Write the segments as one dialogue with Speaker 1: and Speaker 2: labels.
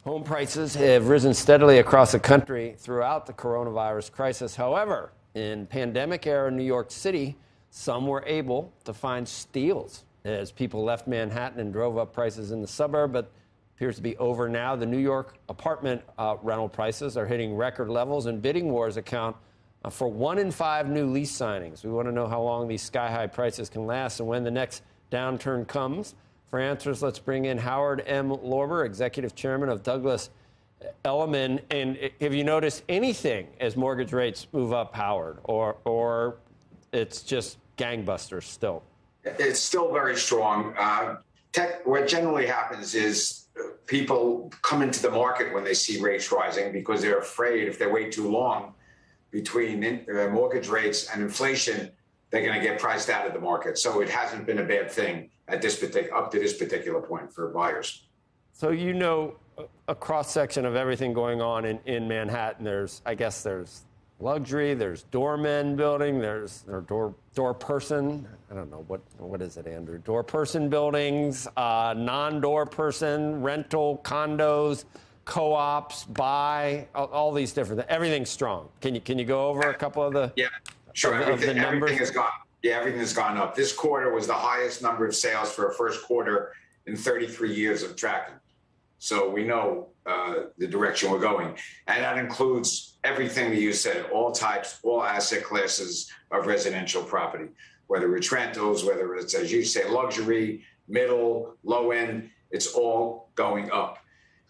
Speaker 1: Home prices have risen steadily across the country throughout the coronavirus crisis. However, in pandemic-era New York City, some were able to find steals as people left Manhattan and drove up prices in the suburb, but appears to be over now. The New York apartment rental prices are hitting record levels, and bidding wars account for 1 in 5 new lease signings. We want to know how long these sky-high prices can last and when the next downturn comes. For answers, let's bring in Howard M. Lorber, Executive Chairman of Douglas Elliman. And have you noticed anything as mortgage rates move up, Howard, or it's just gangbusters still?
Speaker 2: It's still very strong. What generally happens is people come into the market when they see rates rising because they're afraid if they wait too long between mortgage rates and inflation, they're going to get priced out of the market. So it hasn't been a bad thing at up to this particular point for buyers.
Speaker 1: So you know a cross-section of everything going on in Manhattan. There's luxury, there's doorman building, there's door person. I don't know, what is it, Andrew? Door person buildings, non-door person, rental, condos, co-ops, all these different things. Everything's strong. Can you go over a couple of the
Speaker 2: everything,
Speaker 1: the numbers?
Speaker 2: Everything has gone up. This quarter was the highest number of sales for a first quarter in 33 years of tracking. So we know the direction we're going. And that includes everything that you said, all types, all asset classes of residential property, whether it's rentals, whether it's, as you say, luxury, middle, low end, it's all going up.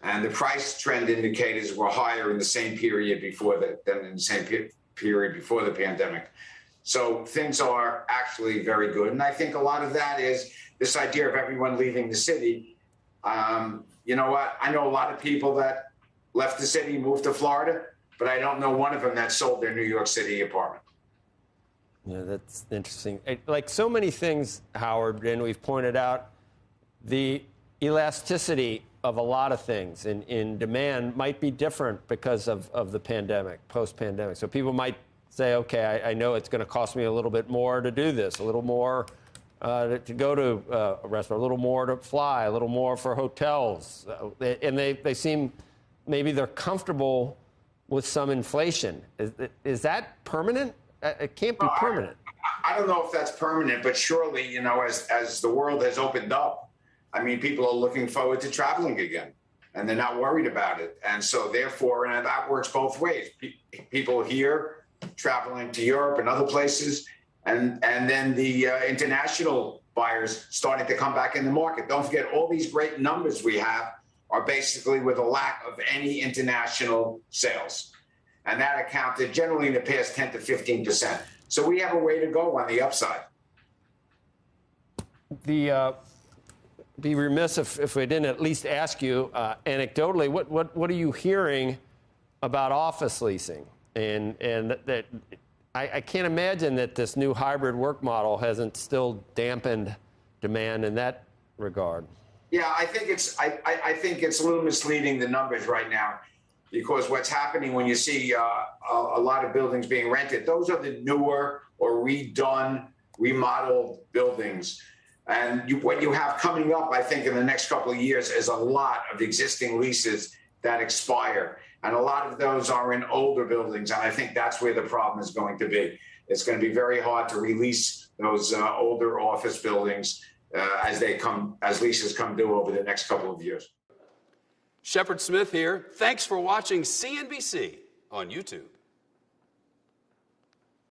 Speaker 2: And the price trend indicators were higher in the same period than in the same period before the pandemic. So things are actually very good. And I think a lot of that is this idea of everyone leaving the city. You know what? I know a lot of people that left the city, moved to Florida, but I don't know one of them that sold their New York City apartment.
Speaker 1: Yeah, that's interesting. Like so many things, Howard, and we've pointed out, the elasticity of a lot of things in demand might be different because of the pandemic, post-pandemic. So people might say, okay, I know it's going to cost me a little bit more to do this, a little more to go to a restaurant, a little more to fly, a little more for hotels. And they seem, maybe they're comfortable with some inflation. Is that permanent? It can't be permanent.
Speaker 2: I don't know if that's permanent, but surely, you know, as the world has opened up, I mean, people are looking forward to traveling again, and they're not worried about it. And so therefore, and that works both ways. People here traveling to Europe and other places, and then the international buyers starting to come back in the market. Don't forget, all these great numbers we have are basically with a lack of any international sales. And that accounted generally in the past 10 to 15%. So we have a way to go on the upside.
Speaker 1: Be remiss if we didn't at least ask you anecdotally, what are you hearing about office leasing? And that I can't imagine that this new hybrid work model hasn't still dampened demand in that regard.
Speaker 2: Yeah, I think it's a little misleading, the numbers right now, because what's happening when you see a lot of buildings being rented, those are the newer or redone, remodeled buildings. And what you have coming up, I think, in the next couple of years is a lot of existing leases that expire. And a lot of those are in older buildings. And I think that's where the problem is going to be. It's going to be very hard to release those older office buildings as leases come due over the next couple of years.
Speaker 3: Shepard Smith here. Thanks for watching CNBC on YouTube.